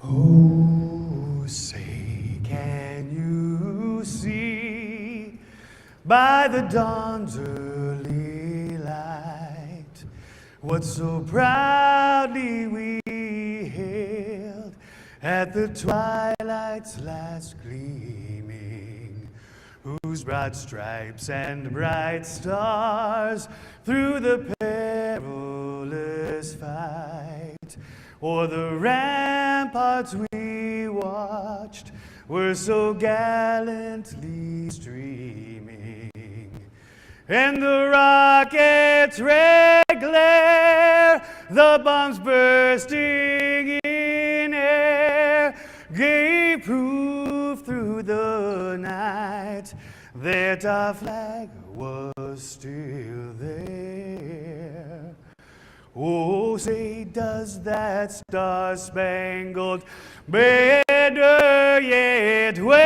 Oh, say, can you see by the dawn's early light what so proudly we hailed at the twilight's last gleaming, whose broad stripes and bright stars through the perilous fight o'er the ramparts we watched were so gallantly streaming, and the rockets' red glare, the bombs bursting in air, gave proof through the night that our flag was still there. Oh, say, does that star-spangled banner yet wave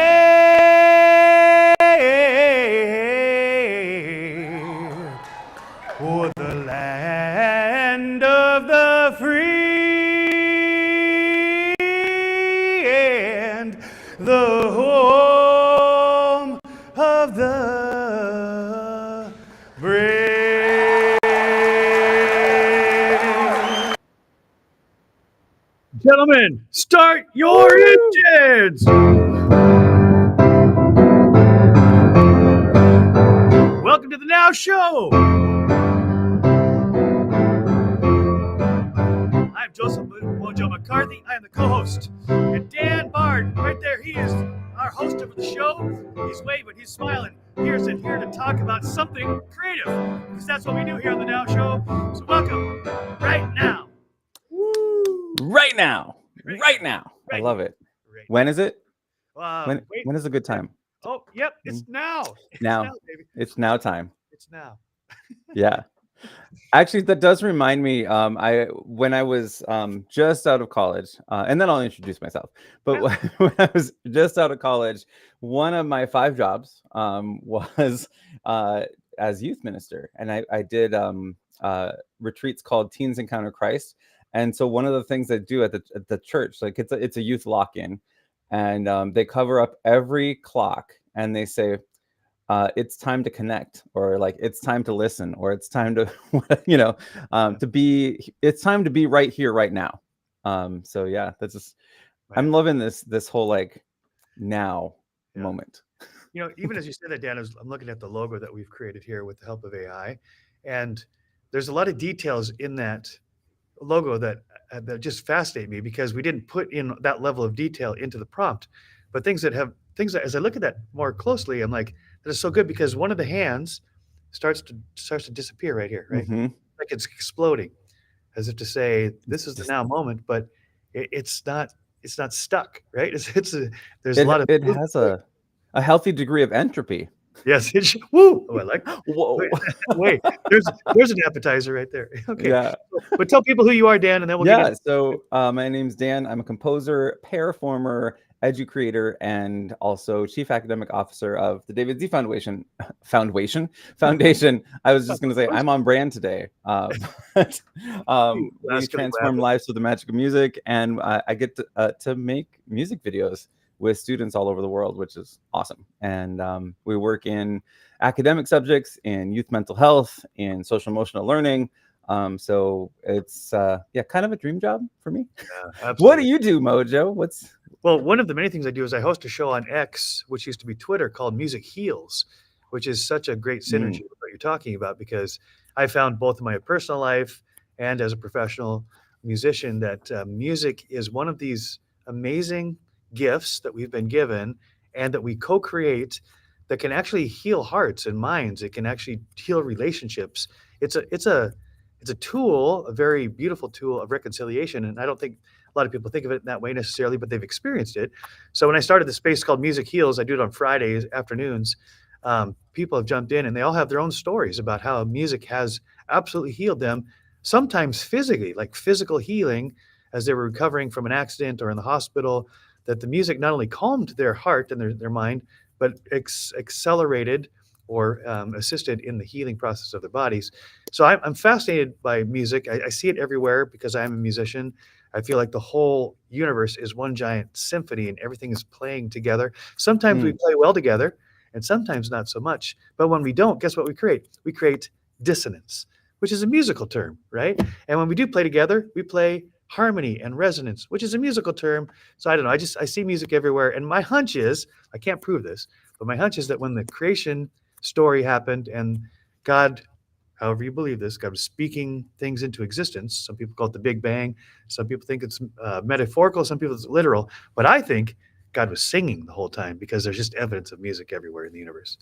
o'er the land of the free and the home of the brave? Gentlemen, start your engines! Welcome to the Now Show! I'm Joseph Mojo McCarthy. I am the co-host. And Dan Bard, right there, he is our host of the show. He's waving, he's smiling. Here's in here to talk about something creative, because that's what we do here on the Now Show. So welcome, right now. Right now. I love it. Right. When is it? Wait. When is a good time? Oh, yep, it's now. Now. Baby. It's now time. It's now. Yeah. Actually, that does remind me. When I was just out of college, and then I'll introduce myself. But when I was just out of college, one of my 5 jobs was as youth minister, and I did retreats called Teens Encounter Christ. And so one of the things they do at the church, like it's a youth lock-in, and they cover up every clock, and they say, it's time to connect, or like it's time to listen, or it's time to it's time to be right here right now. So yeah, that's just right. I'm loving this whole like now moment. Even as you said that, Dan, I'm looking at the logo that we've created here with the help of AI, and there's a lot of details in that logo that just fascinate me, because we didn't put in that level of detail into the prompt. But things that as I look at that more closely, I'm like, that is so good, because one of the hands starts to disappear right here, right? Mm-hmm. Like it's exploding, as if to say, this is the now moment, but it's not stuck, right? There's a lot of it has a healthy degree of entropy. Yes. Woo! Oh, I like that. Whoa. Wait, there's an appetizer right there. Okay. Yeah. But tell people who you are, Dan, and then we'll get into So my name's Dan. I'm a composer, PEAR-former, edu-creator, and also chief academic officer of the David Z Foundation. Foundation. I was just going to say I'm on brand today. We transform lives through the magic of music, and I get to make music videos with students all over the world, which is awesome. And we work in academic subjects, in youth mental health, in social emotional learning. So it's kind of a dream job for me. Yeah, what do you do, Mojo? Well, one of the many things I do is I host a show on X, which used to be Twitter, called Music Heals, which is such a great synergy with what you're talking about, because I found both in my personal life and as a professional musician that music is one of these amazing gifts that we've been given and that we co-create that can actually heal hearts and minds. It can actually heal relationships. It's a tool, a very beautiful tool of reconciliation. And I don't think a lot of people think of it in that way necessarily, but they've experienced it. So when I started the space called Music Heals, I do it on Fridays afternoons. People have jumped in and they all have their own stories about how music has absolutely healed them, sometimes physically, like physical healing as they were recovering from an accident or in the hospital, that the music not only calmed their heart and their mind, but accelerated or assisted in the healing process of their bodies. So I'm fascinated by music. I see it everywhere because I'm a musician. I feel like the whole universe is one giant symphony and everything is playing together. Sometimes we Mm. play well together and sometimes not so much. But when we don't, guess what we create? We create dissonance, which is a musical term, right? And when we do play together, we play harmony and resonance, which is a musical term. So I don't know. I see music everywhere. And my hunch is, I can't prove this, but my hunch is that when the creation story happened and God, however you believe this, God was speaking things into existence. Some people call it the Big Bang. Some people think it's metaphorical. Some people it's literal. But I think God was singing the whole time because there's just evidence of music everywhere in the universe.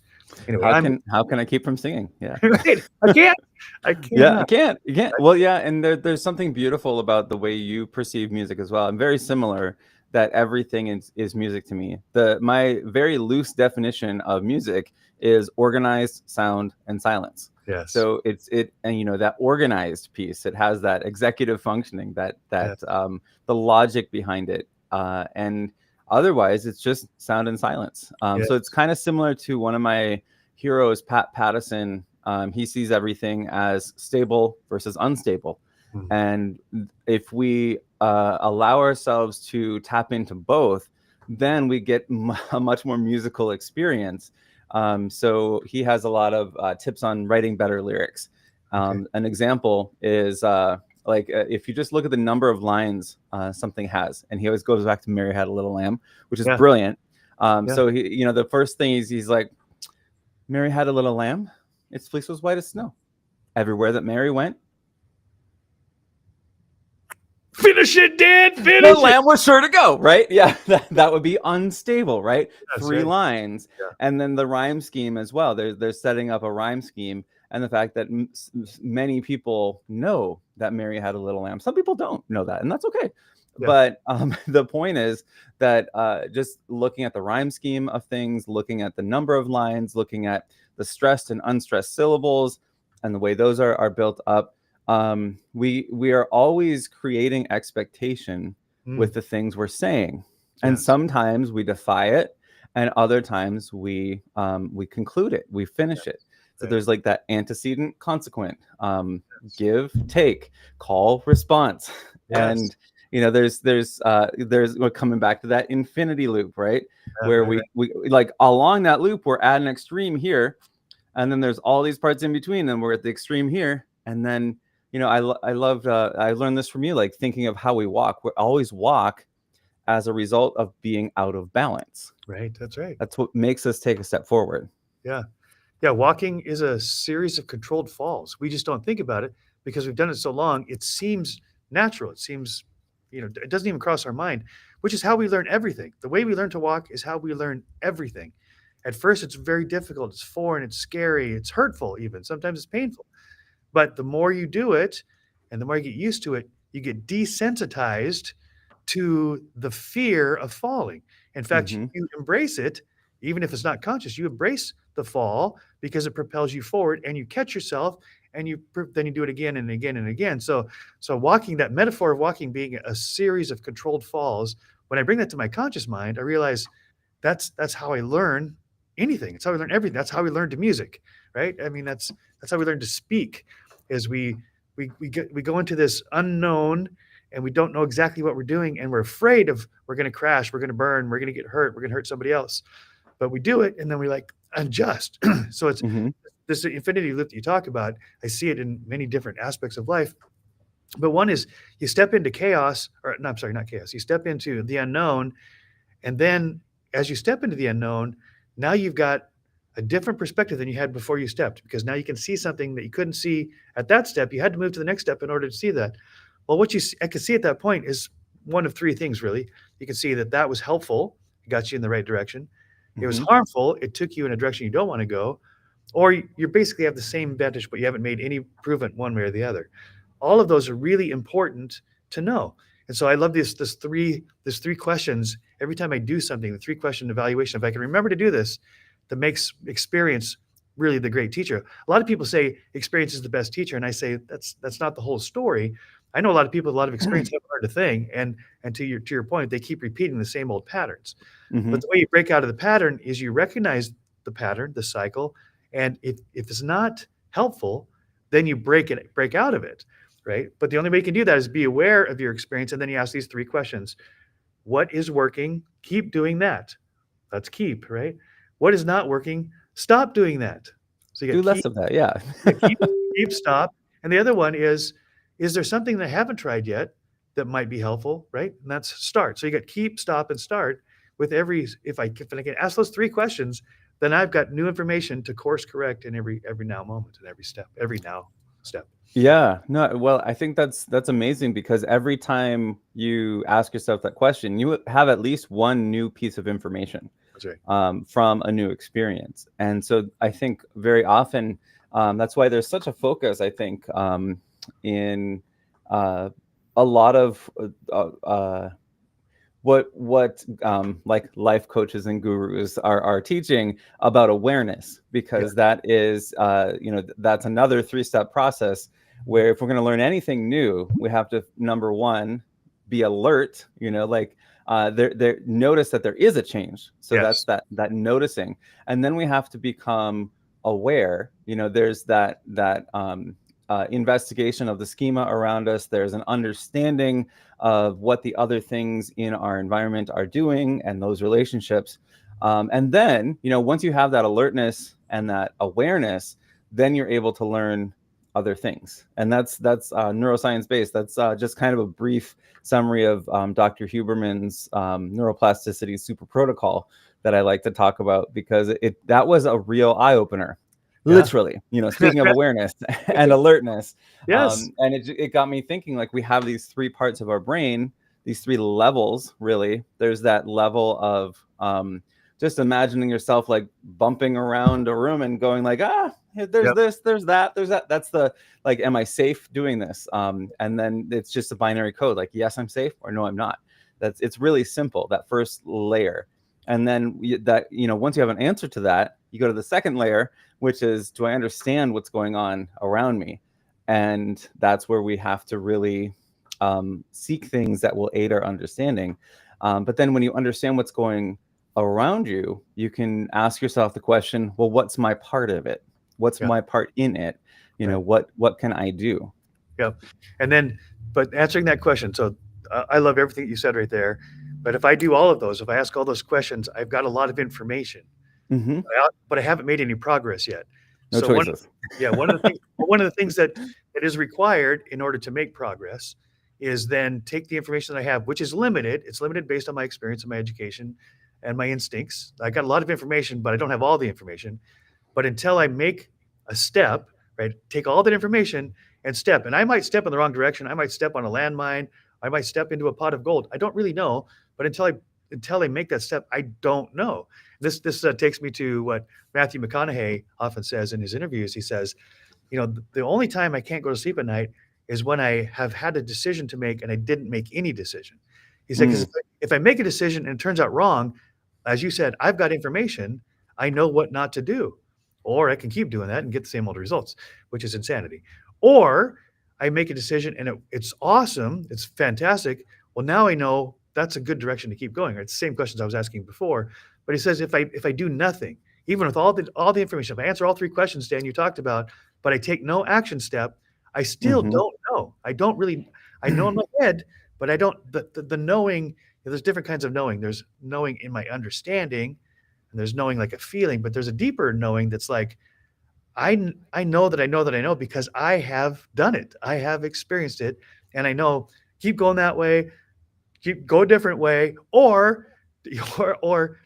Anyway, How can I keep from singing? Yeah. right. I can't. I Yeah, cannot. you can't. Well, yeah, and there's something beautiful about the way you perceive music as well. I'm very similar that everything is music to me. My very loose definition of music is organized sound and silence. Yes. So and that organized piece, it has that executive functioning, Yes. the logic behind it. And otherwise it's just sound and silence. Yes. So it's kind of similar to one of my heroes, Pat Pattison. He sees everything as stable versus unstable. Mm. And if we allow ourselves to tap into both, then we get a much more musical experience. So he has a lot of tips on writing better lyrics. Okay. An example is if you just look at the number of lines something has, and he always goes back to Mary Had a Little Lamb, which is Yeah. brilliant. Yeah. So the first thing he's like, Mary had a little lamb. Its fleece was white as snow. Everywhere that Mary went, Finish it, Dan. the Finish it. lamb was sure to go, right? Yeah, that would be unstable, right? That's 3 right. lines. Yeah. And then the rhyme scheme as well. They're setting up a rhyme scheme, and the fact that many people know that Mary had a little lamb. Some people don't know that, and that's okay. Yeah. But the point is that just looking at the rhyme scheme of things, looking at the number of lines, looking at the stressed and unstressed syllables, and the way those are built up, we are always creating expectation with the things we're saying, and Yes. sometimes we defy it, and other times we conclude it, we finish it. So Right. there's like that antecedent, consequent, give, take, call, response, Yes. and there's we're coming back to that infinity loop, right? Yeah, Where right. we like along that loop, we're at an extreme here, and then there's all these parts in between, and we're at the extreme here, and then I loved I learned this from you, like thinking of how we walk. We always walk as a result of being out of balance. Right. That's right. That's what makes us take a step forward. Yeah. Yeah. Walking is a series of controlled falls. We just don't think about it because we've done it so long. It seems natural. It seems, it doesn't even cross our mind, which is how we learn everything. The way we learn to walk is how we learn everything. At first, it's very difficult. It's foreign. It's scary. It's hurtful, even. Sometimes it's painful. But the more you do it and the more you get used to it, you get desensitized to the fear of falling. In fact, Mm-hmm. you embrace it, even if it's not conscious. You embrace the fall because it propels you forward, and you catch yourself, and then you do it again and again and again. So walking, that metaphor of walking being a series of controlled falls, when I bring that to my conscious mind, I realize that's how I learn anything. It's how we learn everything. That's how we learn to music, right? I mean, that's how we learn to speak. Is we go into this unknown, and we don't know exactly what we're doing, and we're afraid of we're going to crash, we're going to burn, we're going to get hurt, we're going to hurt somebody else. But we do it, and then we like adjust. So it's Mm-hmm. this infinity loop that you talk about. I see it in many different aspects of life. But one is you step into chaos, or no, I'm sorry, not chaos. You step into the unknown, and then as you step into the unknown, now you've got a different perspective than you had before you stepped, because now you can see something that you couldn't see at that step. You had to move to the next step in order to see that. Well, what I could see at that point is one of 3 things, really. You can see that was helpful. It got you in the right direction. It was Mm-hmm. harmful. It took you in a direction you don't want to go. Or you basically have the same vantage, but you haven't made any improvement one way or the other. All of those are really important to know. And so I love this 3 questions every time I do something, the 3-question evaluation. If I can remember to do this, that makes experience really the great teacher. A lot of people say experience is the best teacher, and I say that's not the whole story. I know a lot of people with a lot of experience haven't learned a thing, and to your point, they keep repeating the same old patterns. Mm-hmm. But the way you break out of the pattern is you recognize the pattern, the cycle, and if it's not helpful, then you break out of it. right? But the only way you can do that is be aware of your experience, and then you ask these 3 questions. What is working? Keep doing that. That's keep, right? What is not working? Stop doing that. So you Do got less keep, of that, yeah. yeah, keep, stop. And the other one is there something that I haven't tried yet that might be helpful, right? And that's start. So you got keep, stop, and start with every, if I can ask those 3 questions, then I've got new information to course correct in every now moment and every now step. Yeah, no, well, I think that's amazing because every time you ask yourself that question, you have at least one new piece of information That's right. from a new experience. And so I think very often that's why there's such a focus, I think, in uh, a lot of what like life coaches and gurus are teaching about awareness, Yeah. because that is that's another 3-step process where if we're going to learn anything new, we have to, number one, be alert, like there notice that there is a change. So that's Yes. that noticing. And then we have to become aware. There's that investigation of the schema around us. There's an understanding of what the other things in our environment are doing and those relationships. And then, once you have that alertness and that awareness, then you're able to learn other things. And that's neuroscience based. That's just kind of a brief summary of Dr. Huberman's neuroplasticity super protocol that I like to talk about, because that was a real eye opener. Yeah. Literally, speaking of awareness and alertness. Yes. And it got me thinking, like, we have these 3 parts of our brain, these 3 levels, really. There's that level of just imagining yourself like bumping around a room and going like, there's Yep. this, there's that, there's that. That's the, like, am I safe doing this? And then it's just a binary code, like, yes, I'm safe, or no, I'm not. It's really simple, that first layer. And then once you have an answer to that, you go to the second layer, which is, do I understand what's going on around me? And that's where we have to really seek things that will aid our understanding. But then when you understand what's going around you, you can ask yourself the question, well, what's my part of it? What's Yeah. my part in it? Right. What can I do? Yep. And then, but answering that question, so I love everything you said right there. But if I do all of those, if I ask all those questions, I've got a lot of information, Mm-hmm. but I haven't made any progress yet. No So choices. one of the things that is required in order to make progress is then take the information that I have, which is limited. It's limited based on my experience and my education and my instincts. I got a lot of information, but I don't have all the information. But until I make a step, right, take all that information and step. And I might step in the wrong direction. I might step on a landmine. I might step into a pot of gold. I don't really know. But until I make that step, I don't know. This takes me to what Matthew McConaughey often says in his interviews. He says, the only time I can't go to sleep at night is when I have had a decision to make and I didn't make any decision. He said, because if I make a decision and it turns out wrong, as you said, I've got information. I know what not to do. Or I can keep doing that and get the same old results, which is insanity. Or I make a decision and it's awesome. It's fantastic. Well, now I know that's a good direction to keep going. It's the same questions I was asking before. But he says, if I do nothing, even with all the information, if I answer all 3 questions, Dan, you talked about, but I take no action step, I still don't know. I don't really, I know in my head, but I don't, the knowing, there's different kinds of knowing. There's knowing in my understanding, and there's knowing like a feeling, but there's a deeper knowing that's like, I know that I know that I know because I have done it. I have experienced it. And I know, keep going that way, go a different way, or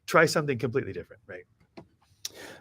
try something completely different, right?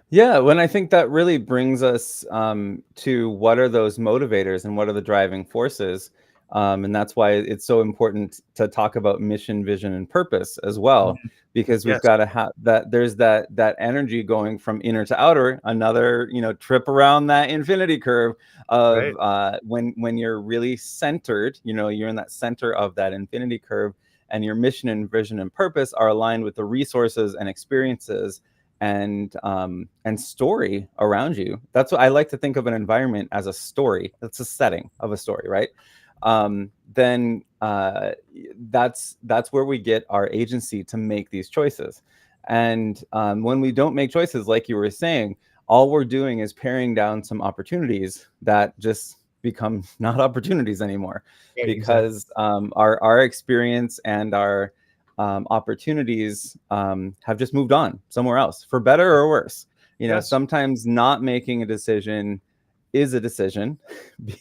Yeah, when I think that really brings us to what are those motivators and what are the driving forces. And that's why it's so important to talk about mission, vision, and purpose as well, Mhm. because we've Yes, got to have that. There's that energy going from inner to outer. Another trip around that infinity curve right. of when you're really centered. You're in that center of that infinity curve, and your mission and vision and purpose are aligned with the resources and experiences and story around you. That's what I like to think of an environment as, a story. That's a setting of a story, right? Then that's where we get our agency to make these choices. And when we don't make choices, like you were saying, all we're doing is paring down some opportunities that just become not opportunities anymore, Right, exactly. because our experience and our opportunities have just moved on somewhere else, for better or worse. Yes. Sometimes not making a decision is a decision,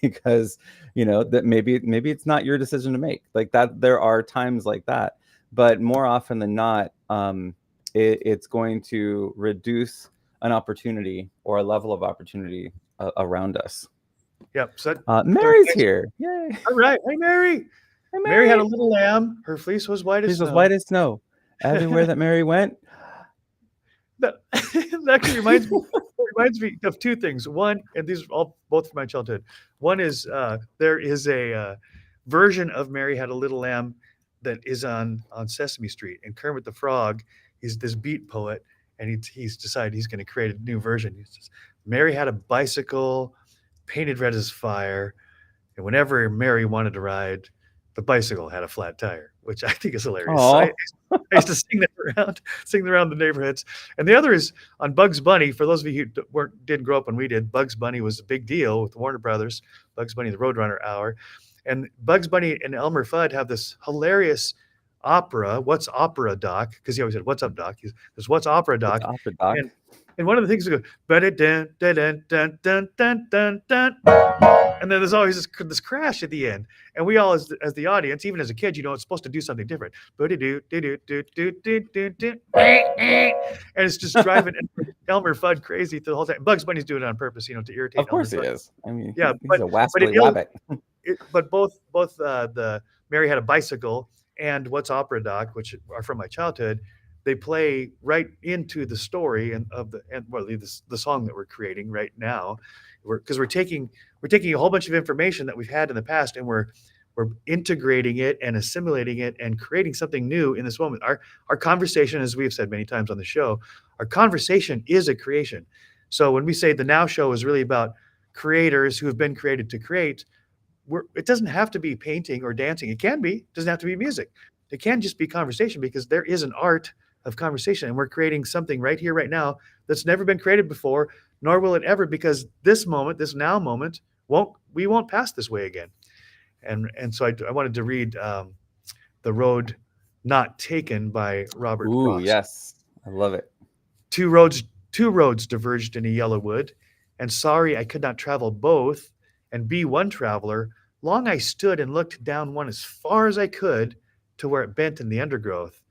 because that maybe it's not your decision to make, like that. There are times like that, but more often than not, it's going to reduce an opportunity or a level of opportunity around us. Yep. So that was Mary's nice. here. Yay. All right. Hey, Mary. Hey, Mary had a Mary. little lamb. Her fleece was white as She's as snow. white as snow. Everywhere that Mary went. That actually reminds me of two things. One, and these are all both from my childhood. One is there is a version of Mary Had a Little Lamb that is on Sesame Street, and Kermit the Frog, he's this beat poet, and he's decided he's going to create a new version. He says, Mary had a bicycle painted red as fire, and whenever Mary wanted to ride, the bicycle had a flat tire, which I think is hilarious. So Oh, I used to sing around the neighborhoods. And the other is on Bugs Bunny. For those of you who didn't grow up when we did, Bugs Bunny was a big deal with Warner Brothers. Bugs Bunny, the Roadrunner Hour, and Bugs Bunny and Elmer Fudd have this hilarious opera. What's opera, Doc? Because he always said, "What's up, Doc?" There's "What's opera, it's Doc?" opera, Doc. And one of the things we go, but it dun dun dun dun dun dun dun dun, and then there's always this crash at the end, and we all, as the audience, even as a kid, it's supposed to do something different. And it's just driving Elmer Fudd crazy through the whole time. Bugs Bunny's doing it on purpose, to irritate Of Elmer course he Fudd. is. I mean, Yeah, he's a but wascally rabbit. but both the Mary Had a Bicycle and What's Opera, Doc, which are from my childhood, they play right into the story and the song that we're creating right now, because we're taking a whole bunch of information that we've had in the past, and we're integrating it and assimilating it and creating something new in this moment. Our conversation, as we've said many times on the show, our conversation is a creation. So when we say the Now Show is really about creators who have been created to create, it doesn't have to be painting or dancing. It can be. It doesn't have to be music. It can just be conversation, because there is an art of conversation, and we're creating something right here, right now, that's never been created before, nor will it ever, because this moment, this now moment, we won't pass this way again. And so I wanted to read "The Road Not Taken" by Robert Ooh, Frost. yes. I love it. Two roads diverged in a yellow wood, and sorry I could not travel both and be one traveler. Long I stood and looked down one as far as I could to where it bent in the undergrowth.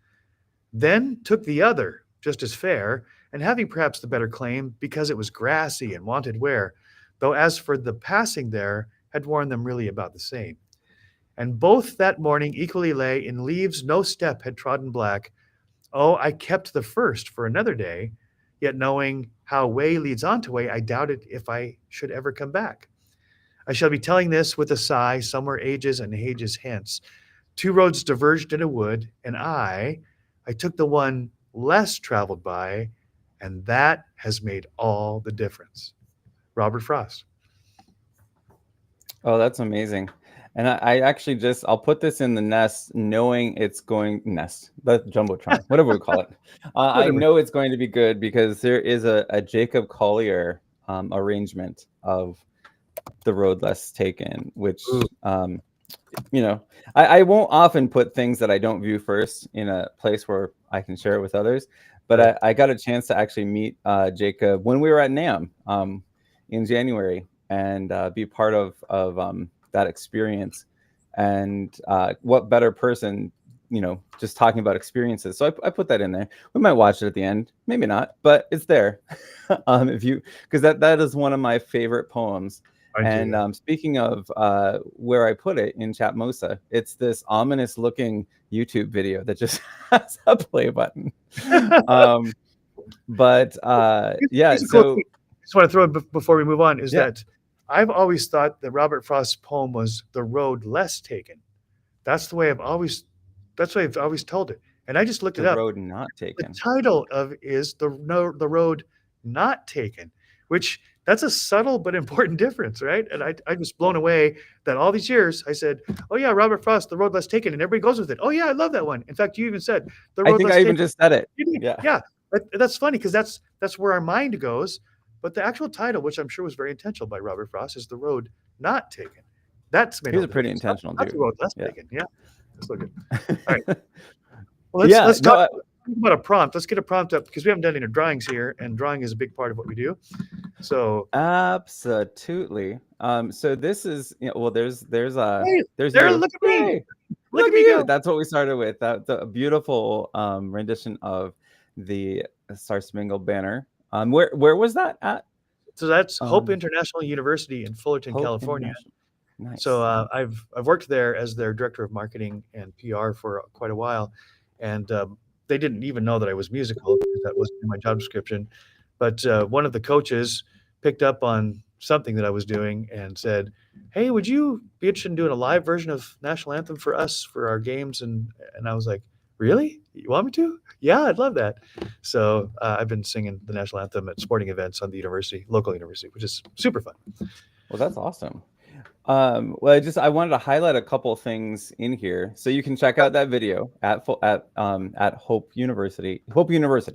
Then took the other, just as fair, and having perhaps the better claim, because it was grassy and wanted wear, though as for the passing there, had worn them really about the same. And both that morning equally lay in leaves no step had trodden black. Oh, I kept the first for another day, yet knowing how way leads on to way, I doubted if I should ever come back. I shall be telling this with a sigh, somewhere ages and ages hence. Two roads diverged in a wood, and I took the one less traveled by, and that has made all the difference. Robert Frost. Oh, that's amazing. And I actually I'll put this in the nest, knowing it's going the Jumbotron, whatever we call it. I Whatever. know it's going to be good, because there is a Jacob Collier arrangement of The Road Less Taken, which, Ooh, I won't often put things that I don't view first in a place where I can share it with others. But right. I got a chance to actually meet Jacob when we were at NAMM in January, and be part of that experience. And what better person, just talking about experiences. So I put that in there. We might watch it at the end, maybe not, but it's there. Because that is one of my favorite poems. I do. And speaking of where I put it in Chatmosa, it's this ominous looking YouTube video that just has a play button. But yeah, Here's a cool so thing I just want to throw in before we move on, is yeah, that I've always thought that Robert Frost's poem was "The Road Less Taken." That's the way I've always told it. And I just looked The it up. Road Not The Taken. title of is the road not taken, which that's a subtle but important difference, right? And I was blown away that all these years I said, "Oh yeah, Robert Frost, The Road Less Taken," and everybody goes with it. Oh yeah, I love that one. In fact, you even said The I Road think Less I even Taken. just said it. You did. Yeah. Yeah, that's funny, because that's where our mind goes. But the actual title, which I'm sure was very intentional by Robert Frost, is The Road Not Taken. That's made He was all a the pretty difference. Not, intentional not The dude. Road Less Yeah. Taken. Yeah, that's so good. All right. Well, Yeah. let's talk No. about a prompt. Let's get a prompt up because we haven't done any drawings here, and drawing is a big part of what we do. So Absolutely. So this is, well, there's hey, there's there, you. look at me. Yay! Look Look at at me you. go. That's what we started with. That's a beautiful rendition of the Star Spangled Banner. Where was that at? So that's Hope Um, International University in Fullerton, Hope California. International. Nice. So I've worked there as their director of marketing and PR for quite a while, and they didn't even know that I was musical because that wasn't in my job description. But one of the coaches picked up on something that I was doing and said, "Hey, would you be interested in doing a live version of National Anthem for us for our games?" And I was like, "Really? You want me to? Yeah, I'd love that." So I've been singing the National Anthem at sporting events on the university, local university, which is super fun. Well, that's awesome. Well, I wanted to highlight a couple things in here, so you can check out that video at Hope University,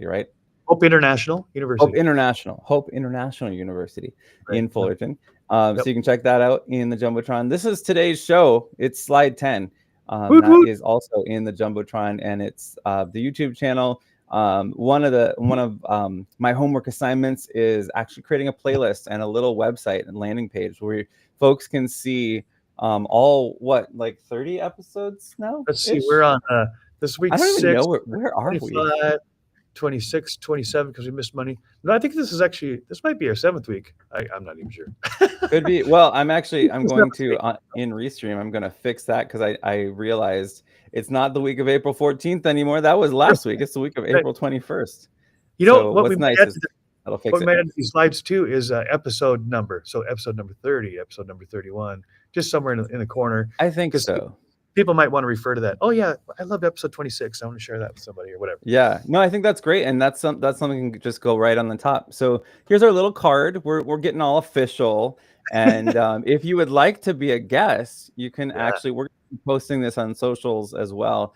right? Hope International University. Hope International University Right. in Fullerton. Yep. So you can check that out in the Jumbotron. This is today's show. It's slide 10. Woot That woot. is also in the Jumbotron, and it's the YouTube channel. One of my homework assignments is actually creating a playlist and a little website and landing page where folks can see all like 30 episodes now. Let's see, we're on this week I don't even 6, know where are we. 25, 26, 27 because we missed money. No, I think this might be our 7th week. I'm not even sure. Could be. Well, I'm going to in Restream. I'm going to fix that because I realized it's not the week of April 14th anymore. That was last week. It's the week of April 21st. You know So what what's we nice might add is to that'll fix what we it. might add to these slides too is episode number. So episode number 30, episode number 31, just somewhere in the corner. I think so. People might want to refer to that. Oh yeah, I loved episode 26. I want to share that with somebody or whatever. Yeah, no, I think that's great, and that's something to just go right on the top. So here's our little card. We're getting all official, and if you would like to be a guest, you can actually. We're posting this on socials as well.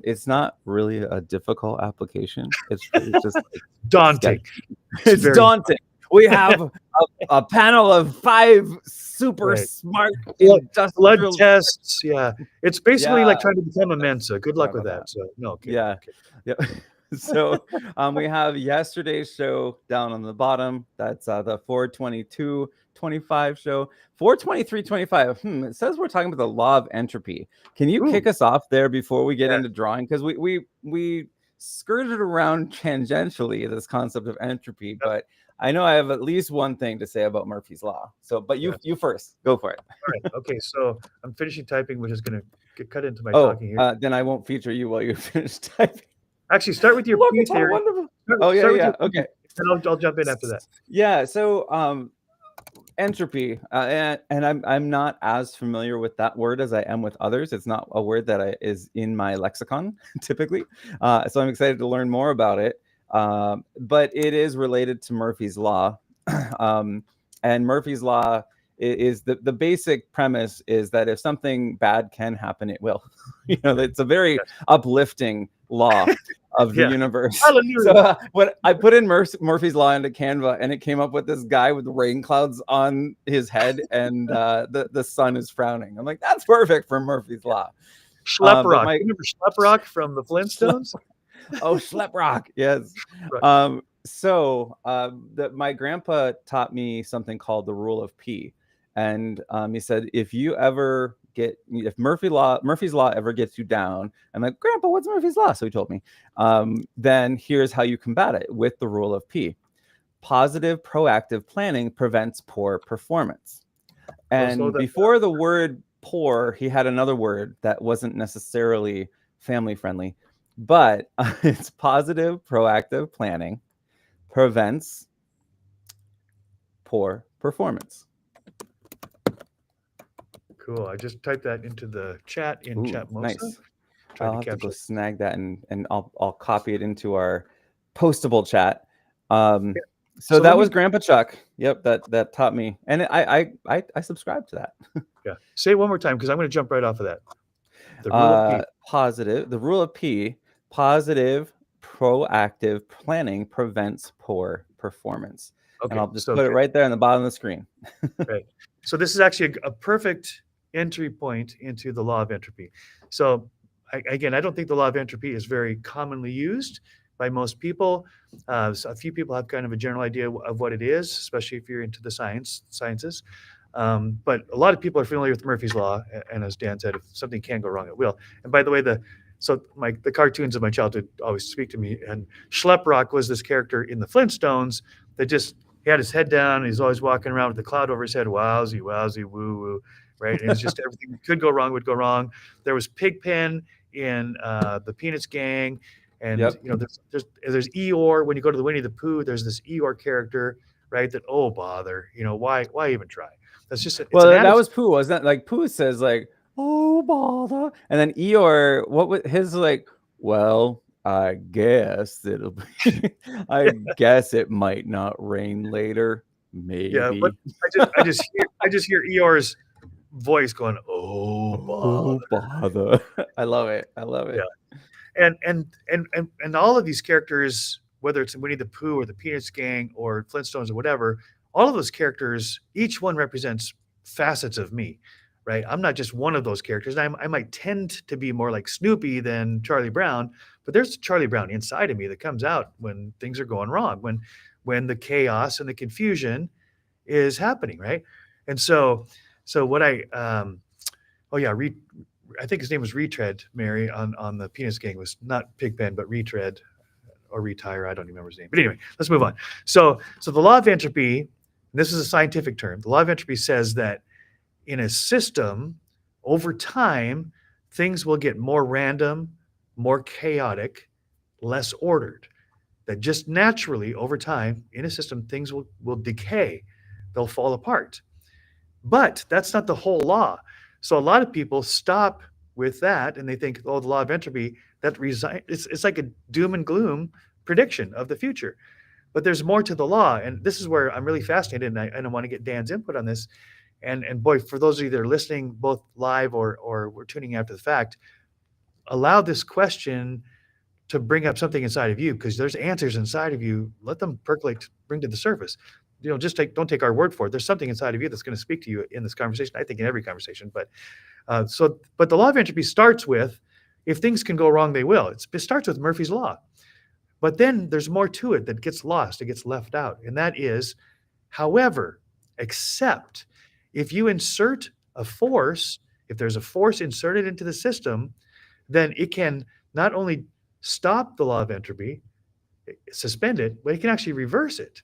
It's not really a difficult application. It's just daunting. It's daunting. We have a panel of 5 super smart blood tests. Yeah, it's basically like trying to become a Mensa. Good luck with that. So no. Okay. Yeah. So we have yesterday's show down on the bottom. That's the 422-25 show. 423-25. It says we're talking about the law of entropy. Can you kick us off there before we get into drawing? Because we skirted around tangentially this concept of entropy, but I know I have at least one thing to say about Murphy's Law. So, but you first. Go for it. All right. Okay. So I'm finishing typing, which is going to get cut into my talking here. Then I won't feature you while you finish typing. Actually, start with your P theory. Okay. And I'll jump in after that. Yeah. So entropy, and I'm not as familiar with that word as I am with others. It's not a word that is in my lexicon typically. So I'm excited to learn more about it. But it is related to Murphy's Law. And Murphy's Law is the basic premise is that if something bad can happen, it will. It's a very uplifting law of the universe. So when I put in Murphy's Law into Canva, and it came up with this guy with rain clouds on his head, and the sun is frowning. I'm like, that's perfect for Murphy's Law. Schleprock. Remember Schleprock from the Flintstones? Schleprock. Yes. My grandpa taught me something called the rule of P. And he said, if Murphy's Law ever gets you down, I'm like, Grandpa, what's Murphy's Law? So he told me, then here's how you combat it with the rule of P. Positive, proactive planning prevents poor performance. And before the word poor, he had another word that wasn't necessarily family friendly, but it's positive, proactive planning prevents poor performance. Cool. I just typed that into the chat in Chat Mosa. Nice. I'll have to go snag that and I'll copy it into our postable chat. So that was Grandpa Chuck. Yep, that taught me, and I subscribe to that. Yeah. Say it one more time because I'm going to jump right off of that. The rule of P. The rule of P. Positive, proactive planning prevents poor performance. and Okay, I'll just so put it good. right there on the bottom of the screen. Right. So this is actually a perfect entry point into the law of entropy. So again, I don't think the law of entropy is very commonly used by most people. So a few people have kind of a general idea of what it is, especially if you're into the sciences. But a lot of people are familiar with Murphy's law, and as Dan said, if something can go wrong, it will. And by the way, the cartoons of my childhood always speak to me. And Schleprock was this character in the Flintstones that just he had his head down. And he's always walking around with the cloud over his head. Wowsy, wowsy, woo woo, right? And it's just everything that could go wrong would go wrong. There was Pigpen in the Peanuts gang, and Yep. there's Eeyore. When you go to the Winnie the Pooh, there's this Eeyore character, right? That oh bother, why even try? That's just it's an Well, that attitude. was Pooh, wasn't it? Like Pooh says, like, "Oh bother," and then Eeyore, what was his like? Well, I guess it'll be. I guess it might not rain later. Yeah, but Maybe. I just hear Eeyore's voice going, "Oh bother." Oh bother! I love it. I love Yeah. it. And all of these characters, whether it's Winnie the Pooh or the Peanuts gang or Flintstones or whatever, all of those characters, each one represents facets of me, right? I'm not just one of those characters. I might tend to be more like Snoopy than Charlie Brown, but there's Charlie Brown inside of me that comes out when things are going wrong, when the chaos and the confusion is happening, right? And so what oh yeah, I think his name was Retread, Mary, on the Penis Gang, was not Pigpen, but Retread or Retire. I don't even remember his name. But anyway, let's move on. So the law of entropy, this is a scientific term. The law of entropy says that in a system, over time, things will get more random, more chaotic, less ordered. That just naturally, over time, in a system, things will decay. They'll fall apart. But that's not the whole law. So a lot of people stop with that and they think, oh, the law of entropy, it's like a doom and gloom prediction of the future. But there's more to the law. And this is where I'm really fascinated, and I want to get Dan's input on this. And boy, for those of you that are listening, both live or we're tuning after the fact, allow this question to bring up something inside of you, because there's answers inside of you. Let them percolate, bring to the surface. Just don't take our word for it. There's something inside of you that's going to speak to you in this conversation. I think in every conversation, but the law of entropy starts with, if things can go wrong, they will. It starts with Murphy's law, but then there's more to it that gets lost, it gets left out, and that is, however, except if you insert a force, if there's a force inserted into the system, then it can not only stop the law of entropy, suspend it, but it can actually reverse it.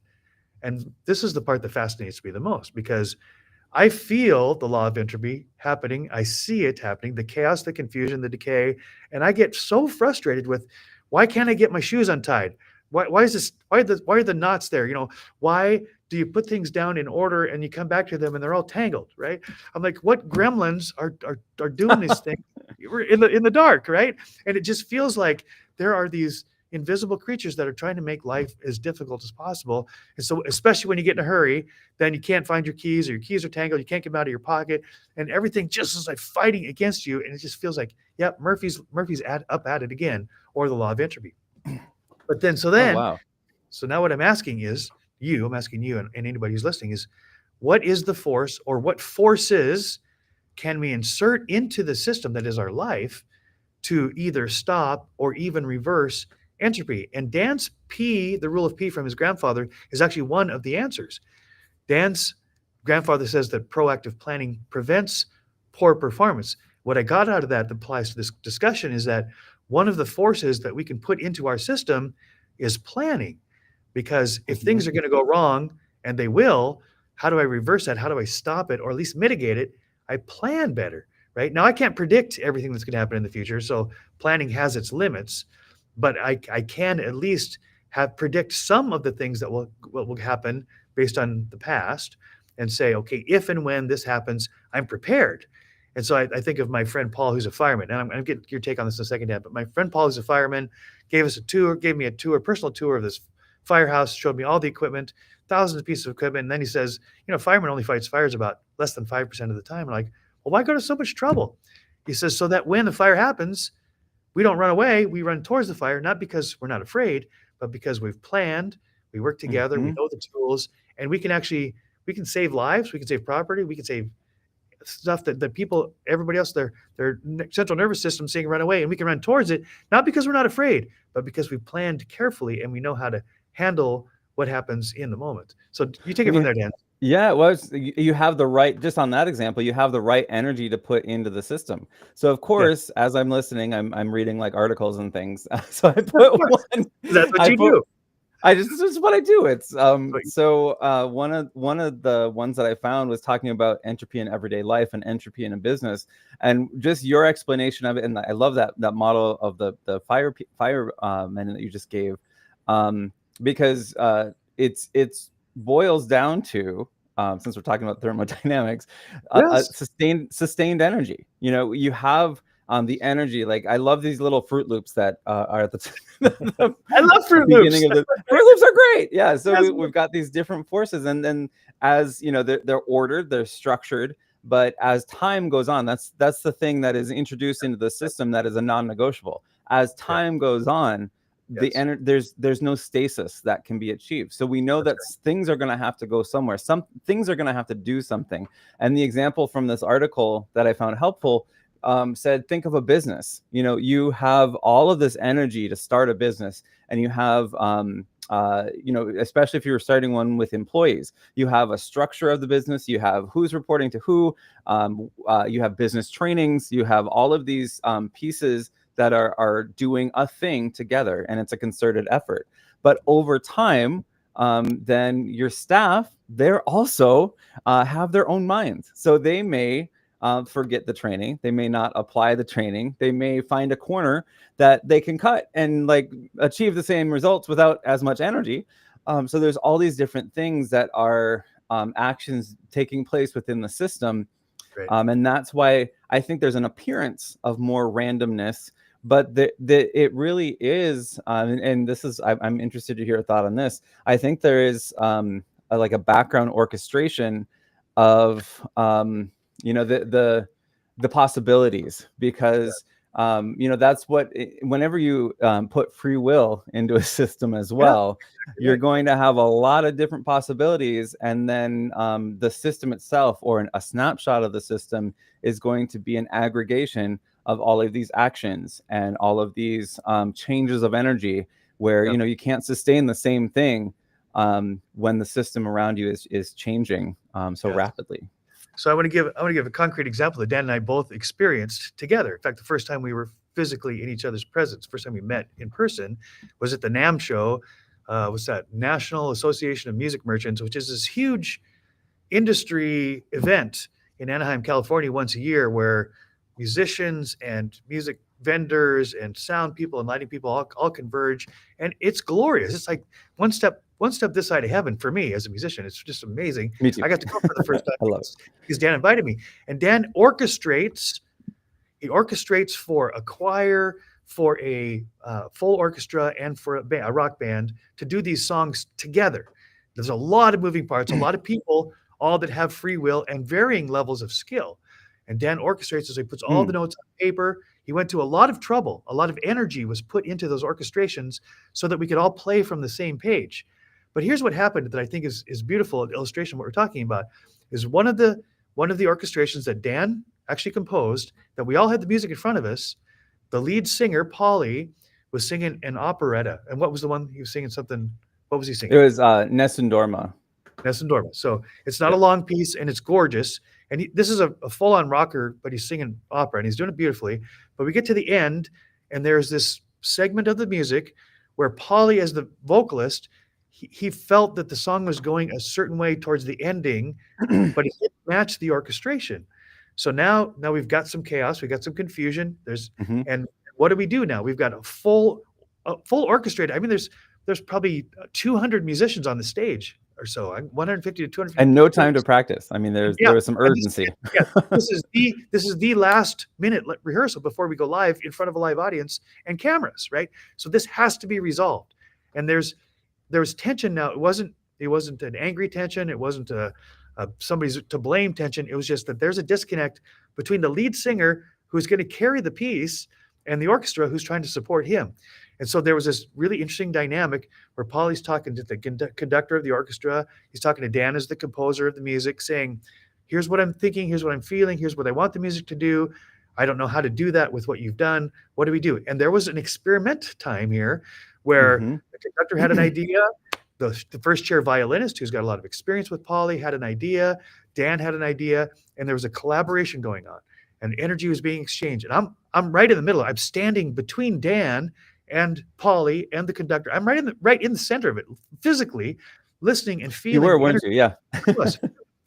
And this is the part that fascinates me the most, because I feel the law of entropy happening. I see it happening, the chaos, the confusion, the decay. And I get so frustrated with, why can't I get my shoes untied? Why is this? Why are the knots there? Why do you put things down in order and you come back to them and they're all tangled, right? I'm like, what gremlins are doing these things in the dark, right? And it just feels like there are these invisible creatures that are trying to make life as difficult as possible. And so, especially when you get in a hurry, then you can't find your keys, or your keys are tangled, you can't get them out of your pocket, and everything just is like fighting against you. And it just feels like, yep, Murphy's up at it again, or the law of entropy. But then, Oh wow. so now what I'm asking you and anybody who's listening is, what is the force, or what forces can we insert into the system that is our life to either stop or even reverse entropy? And Dan's P, the rule of P from his grandfather, is actually one of the answers. Dan's grandfather says that proactive planning prevents poor performance. What I got out of that applies to this discussion is that one of the forces that we can put into our system is planning. Because if things are going to go wrong, and they will, how do I reverse that? How do I stop it, or at least mitigate it? I plan better, right? Now, I can't predict everything that's going to happen in the future, so planning has its limits, but I can at least predict some of the things that will happen based on the past, and say, okay, if and when this happens, I'm prepared. And so I think of my friend Paul, who's a fireman, and I'm going to get your take on this in a second, Dan. But my friend Paul, who's a fireman, gave me a personal tour of this firehouse, showed me all the equipment, thousands of pieces of equipment. And then he says, fireman only fights fires about less than 5% of the time. I'm like, well, why go to so much trouble? He says, so that when the fire happens, we don't run away. We run towards the fire, not because we're not afraid, but because we've planned, we work together, we know the tools, and we can save lives, we can save property, we can save stuff that people, everybody else, their central nervous system saying run away, and we can run towards it, not because we're not afraid, but because we planned carefully and we know how to handle what happens in the moment. So you take it from there, Dan. Yeah, well, you have the right, just on that example, you have the right energy to put into the system. So of Yeah, course, as I'm listening, I'm reading like articles and things. So I of put course, one, that's what I you put, do. this is what I do. It's But so one of the ones that I found was talking about entropy in everyday life and entropy in a business, and just your explanation of it. And I love that model of the fireman that you just gave, because it's boils down to, since we're talking about thermodynamics, yes, sustained energy. You know, you have the energy. Like I love these little Fruit Loops that are at the I love Fruit Loops. beginning of the Fruit Loops are great. Yeah, so Yes, we've got these different forces, and then as you know, they're ordered, they're structured. But as time goes on, that's the thing that is introduced into the system that is a non-negotiable. As yeah, time goes on, yes, there's no stasis that can be achieved. So we know that's that right. things are going to have to go somewhere. Some things are going to have to do something. And the example from this article that I found helpful said, think of a business. You know, you have all of this energy to start a business, and you have you know, especially if you're starting one with employees, you have a structure of the business, you have who's reporting to who, you have business trainings, you have all of these pieces that are doing a thing together, and it's a concerted effort. But over time, then your staff, they're also have their own minds, so they may forget the training, they may not apply the training, they may find a corner that they can cut and like achieve the same results without as much energy. So there's all these different things that are actions taking place within the system, Great. and that's why I think there's an appearance of more randomness, but it really is, and this is, I'm interested to hear a thought on this. I think there is like a background orchestration of you know, the possibilities, Yeah, because you know, that's what whenever you put free will into a system as yeah, well, exactly you're right. going to have a lot of different possibilities, and then the system itself, or a snapshot of the system, is going to be an aggregation of all of these actions and all of these changes of energy, where Yeah, you know, you can't sustain the same thing when the system around you is changing so yes. rapidly. So I want to give a concrete example that Dan and I both experienced together. In fact, the first time we were physically in each other's presence, first time we met in person, was at the NAM show. Was that National Association of Music Merchants, which is this huge industry event in Anaheim, California, once a year, where musicians and music vendors and sound people and lighting people all converge, and it's glorious. It's like one step this side of heaven for me as a musician. It's just amazing. Me too. I got to go for the first time I love it. because Dan invited me, and Dan orchestrates. He orchestrates for a choir, for a full orchestra, and for a rock band to do these songs together. There's a lot of moving parts, a lot of people, all that have free will and varying levels of skill. And Dan orchestrates as he puts all the Mm, notes on paper. He went to a lot of trouble, a lot of energy was put into those orchestrations so that we could all play from the same page. But here's what happened that I think is beautiful, an illustration of what we're talking about, is one of the orchestrations that Dan actually composed, that we all had the music in front of us. The lead singer, Polly, was singing an operetta. And what was the one he was singing? Something, what was he it singing? was Nessun Dorma. Nessun Dorma. So it's not a Yeah. long piece and it's gorgeous. And this is a full on rocker, but he's singing opera and he's doing it beautifully. But we get to the end, and there's this segment of the music where Polly, as the vocalist, he felt that the song was going a certain way towards the ending, but it didn't match the orchestration. So now we've got some chaos, we've got some confusion. Mhm. And what do we do now? We've got a full orchestrated. I mean, there's probably 200 musicians on the stage or so, 150 to 250 And no time people. to practice. I mean, Yeah, there was some and urgency. yeah, this is the last minute rehearsal before we go live in front of a live audience and cameras, right? So this has to be resolved, and there's tension now. It wasn't an angry tension. It wasn't a somebody's to blame tension. It was just that there's a disconnect between the lead singer who's going to carry the piece and the orchestra who's trying to support him. And so there was this really interesting dynamic where Paulie's talking to the conductor of the orchestra. He's talking to Dan as the composer of the music, saying, here's what I'm thinking, here's what I'm feeling, here's what I want the music to do. I don't know how to do that with what you've done. What do we do? And there was an experiment time here where Mm-hmm. the conductor had an idea. The first chair violinist, who's got a lot of experience with Paulie, had an idea. Dan had an idea, and there was a collaboration going on, and energy was being exchanged. And I'm right in the middle. I'm standing between Dan and Paulie and the conductor. I'm right in the center of it, physically listening and You feeling were, the weren't energy. you? Yeah.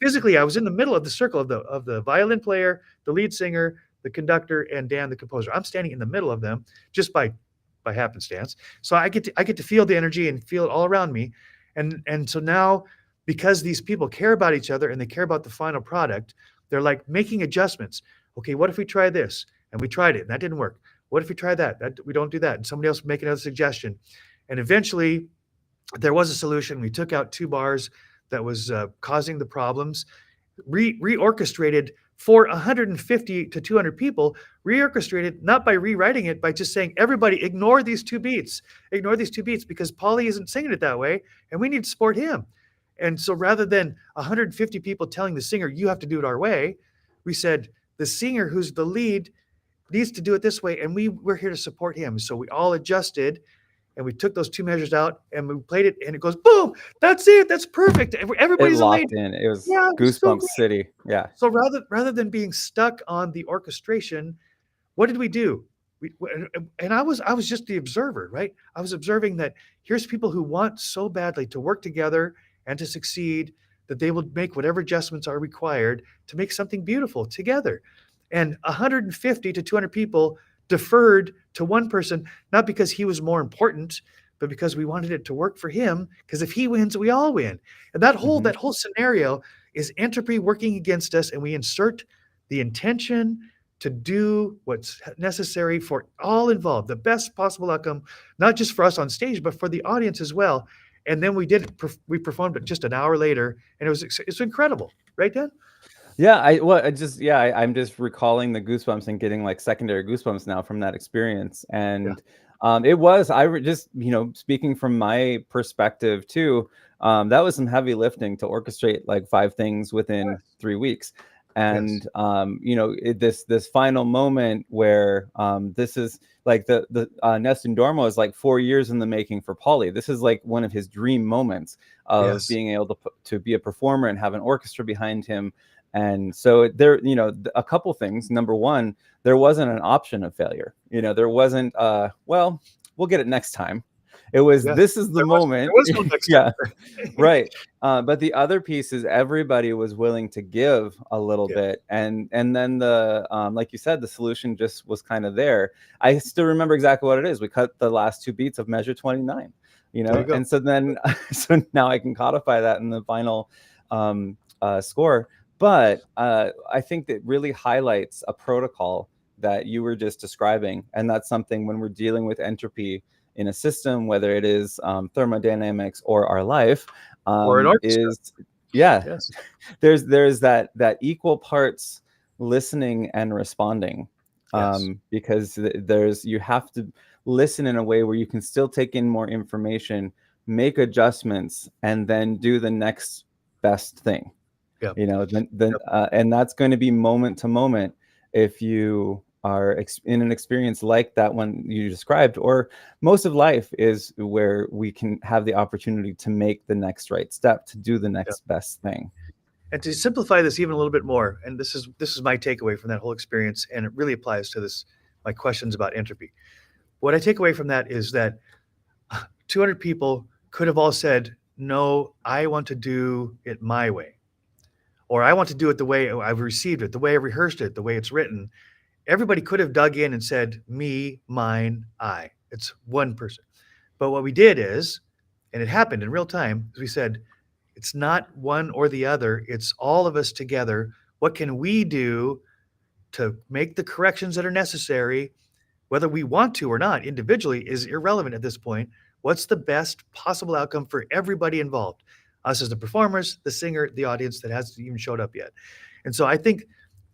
Physically, I was in the middle of the circle of the violin player, the lead singer, the conductor, and Dan, the composer. I'm standing in the middle of them just by happenstance. So I get to feel the energy and feel it all around me. And so now, because these people care about each other and they care about the final product, they're like making adjustments. Okay, what if we try this? And we tried it and that didn't work. What if we try that? We don't do that. And somebody else make another suggestion. And eventually there was a solution. We took out two bars that was causing the problems, reorchestrated for 150 to 200 people, reorchestrated not by rewriting it, by just saying, everybody ignore these two beats because Paulie isn't singing it that way and we need to support him. And so rather than 150 people telling the singer, you have to do it our way, we said, the singer who's the lead needs to do it this way, and we're here to support him. So we all adjusted, and we took those two measures out, and we played it, and it goes, boom, that's it, that's perfect. It Everybody's elated. locked in. It was Yeah, it was so Goosebumps great. City. Yeah. So rather than being stuck on the orchestration, what did we do? And I was just the observer, right? I was observing that here's people who want so badly to work together and to succeed that they will make whatever adjustments are required to make something beautiful together. And 150 to 200 people deferred to one person, not because he was more important, but because we wanted it to work for him. Because if he wins, we all win. And that whole scenario is entropy working against us, and we insert the intention to do what's necessary for all involved, the best possible outcome, not just for us on stage, but for the audience as well. And then we did it. We performed it just an hour later, and it's incredible, right, Dan? Yeah, I'm just recalling the goosebumps and getting like secondary goosebumps now from that experience. And just, speaking from my perspective too, that was some heavy lifting to orchestrate like 5 things within 3 weeks. And this final moment where this is like the Nessun Dorma is like 4 years in the making for Paulie. This is like one of his dream moments of being able to be a performer and have an orchestra behind him. And so there, a couple things. Number one, there wasn't an option of failure. There wasn't, well, we'll get it next time. It was, this is the moment. There was no next time. Right. But the other piece is everybody was willing to give a little bit. And then the, like you said, the solution just was kind of there. I still remember exactly what it is. We cut the last 2 beats of measure 29, and so then, so now I can codify that in the final score. But I think that really highlights a protocol that you were just describing. And that's something when we're dealing with entropy in a system, whether it is thermodynamics or our life, or an orchestra. There's that equal parts listening and responding, because you have to listen in a way where you can still take in more information, make adjustments, and then do the next best thing. And that's going to be moment to moment. If you are in an experience like that one you described, or most of life is where we can have the opportunity to make the next right step, to do the next best thing. And to simplify this even a little bit more, and this is my takeaway from that whole experience, and it really applies to my questions about entropy. What I take away from that is that 200 people could have all said, no, I want to do it my way. Or I want to do it the way I've received it, the way I rehearsed it, the way it's written. Everybody could have dug in and said, me, mine, I. It's one person. But what we did is, and it happened in real time, is we said, it's not one or the other. It's all of us together. What can we do to make the corrections that are necessary? Whether we want to or not individually is irrelevant at this point. What's the best possible outcome for everybody involved? Us as the performers, the singer, the audience that hasn't even showed up yet. And so I think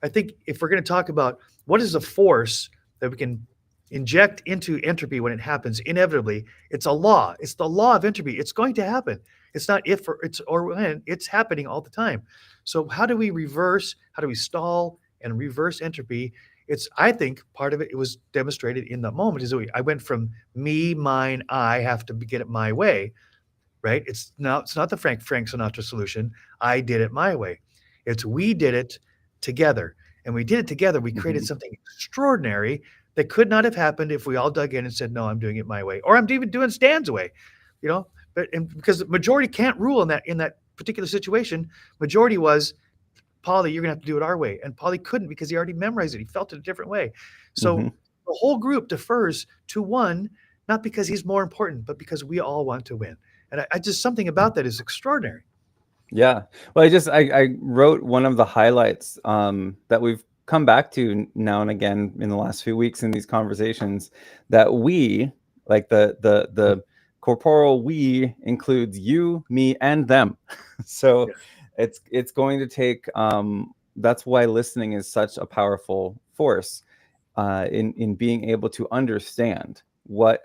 if we're going to talk about what is a force that we can inject into entropy when it happens inevitably. It's a law. It's the law of entropy. It's going to happen. It's not if or it's or when. It's happening all the time. So how do we reverse? How do we stall and reverse entropy? It's, I think part of it was demonstrated in that moment is that I went from me, mine, I have to get it my way, right? It's not the Frank Sinatra solution. I did it my way. It's we did it together. And we did it together. We created something extraordinary that could not have happened if we all dug in and said, no, I'm doing it my way. Or I'm even doing Stan's way, you know? Because the majority can't rule in that particular situation. Majority was, Polly, you're gonna have to do it our way. And Polly couldn't because he already memorized it. He felt it a different way. So the whole group defers to one, not because he's more important, but because we all want to win. And I just, something about that is extraordinary. Yeah. Well, I wrote one of the highlights that we've come back to now and again in the last few weeks in these conversations, that we, like the corporal we, includes you, me, and them. So Yeah. it's going to take that's why listening is such a powerful force in being able to understand what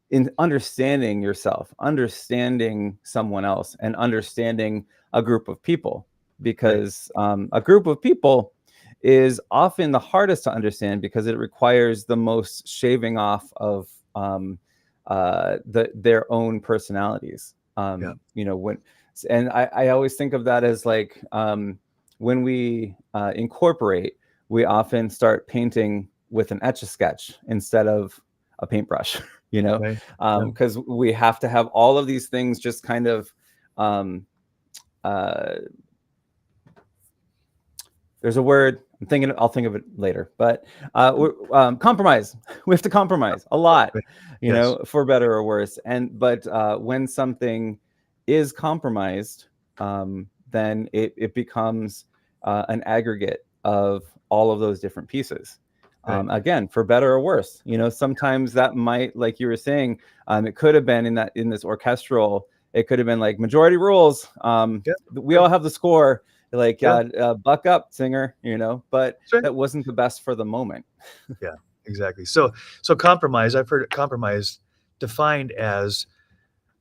in understanding yourself, understanding someone else, and understanding a group of people, because a group of people is often the hardest to understand because it requires the most shaving off of their own personalities. You know, when, and I always think of that as like when we incorporate, we often start painting with an Etch-a-Sketch instead of a paintbrush, you know, because we have to have all of these things just kind of there's a word I'm thinking, I'll think of it later, but compromise. We have to compromise a lot, you know, for better or worse. But when something is compromised, then it becomes an aggregate of all of those different pieces. Again, for better or worse, you know, sometimes that might, like you were saying, it could have been in this orchestral, it could have been like majority rules. We all have the score, like buck up, singer, you know, but that wasn't the best for the moment. Yeah, exactly. So compromise, I've heard compromise defined as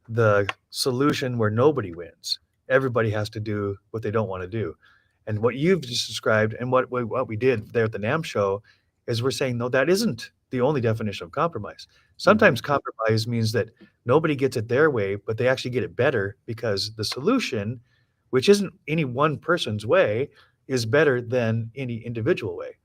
the solution where nobody wins. Everybody has to do what they don't want to do. And what you've just described and what we did there at the NAMM show is we're saying, no, that isn't the only definition of compromise. Sometimes compromise means that nobody gets it their way, but they actually get it better because the solution, which isn't any one person's way, is better than any individual way.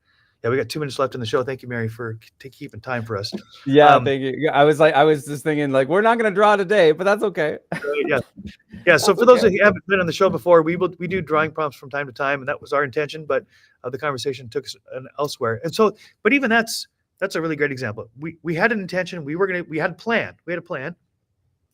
Yeah, we got 2 minutes left in the show. Thank you, Mary, for keeping time for us. Yeah, thank you. I was just thinking, like, we're not going to draw today, but that's okay. Yeah. So for those of you who haven't been on the show before, we do drawing prompts from time to time, and that was our intention. But the conversation took us elsewhere. And so, but even that's a really great example. We had an intention. We had a plan. We had a plan,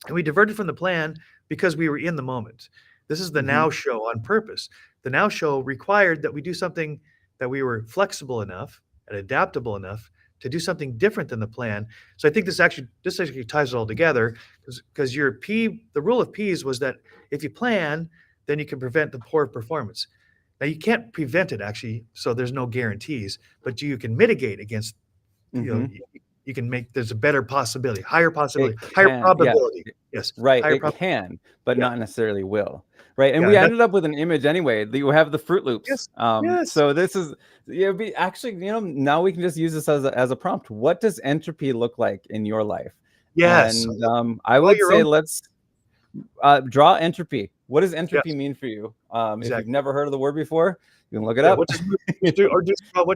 and we diverted from the plan because we were in the moment. This is the Now Show on purpose. The Now Show required that we do something that we were flexible enough and adaptable enough to do something different than the plan. So I think this actually ties it all together, because the rule of P's was that if you plan, then you can prevent the poor performance. Now you can't prevent it actually, so there's no guarantees, but you can mitigate against, you know, you can make, there's a better possibility, higher possibility, higher probability. Yes. Right. It can, but not necessarily will. Right. And we ended up with an image anyway. You have the Fruit Loops. So this is, actually, you know, now we can just use this as a prompt. What does entropy look like in your life? Yes. And I would say let's draw entropy. What does entropy mean for you? If you've never heard of the word before, you can look it up. What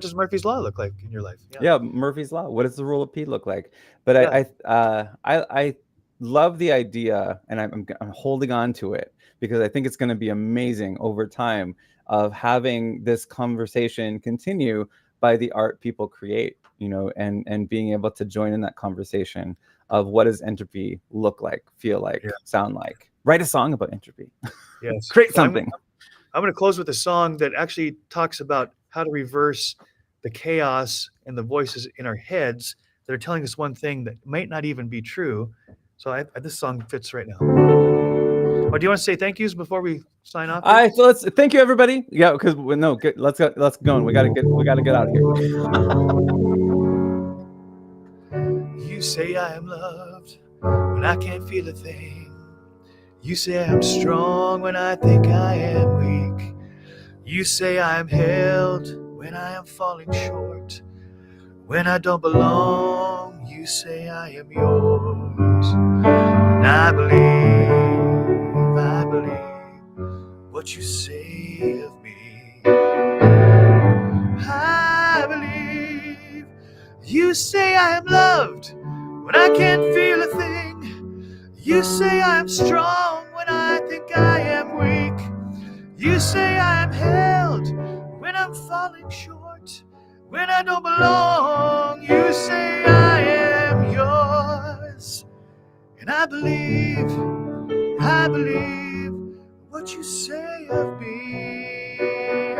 does Murphy's Law look like in your life? Yeah, Murphy's Law. What does the rule of P look like? But I love the idea, and I'm holding on to it because I think it's going to be amazing over time of having this conversation continue by the art people create, you know, and being able to join in that conversation of what does entropy look like, feel like, sound like. Write a song about entropy. Yes. Create something. I'm going to close with a song that actually talks about how to reverse the chaos and the voices in our heads that are telling us one thing that might not even be true. So this song fits right now. Oh, do you want to say thank yous before we sign off? All right, so thank you, everybody. Yeah, because let's go. We gotta get out of here. You say I am loved when I can't feel a thing. You say I'm strong when I think I am weak. You say I am held when I am falling short. When I don't belong, you say I am yours. And I believe what you say of me. I believe you say I am loved when I can't feel a thing. You say I am strong when I think I am weak. You say I am held when I'm falling short. When I don't belong, you say I am yours. And I believe what you say of me.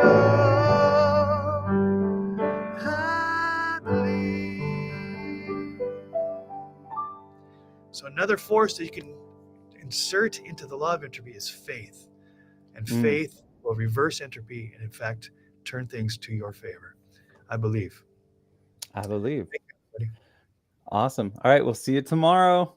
Oh, I believe. So another force that you can insert into the law of entropy is faith. And faith will reverse entropy and, in fact, turn things to your favor. I believe. I believe. Thank you, everybody. Awesome. All right, we'll see you tomorrow.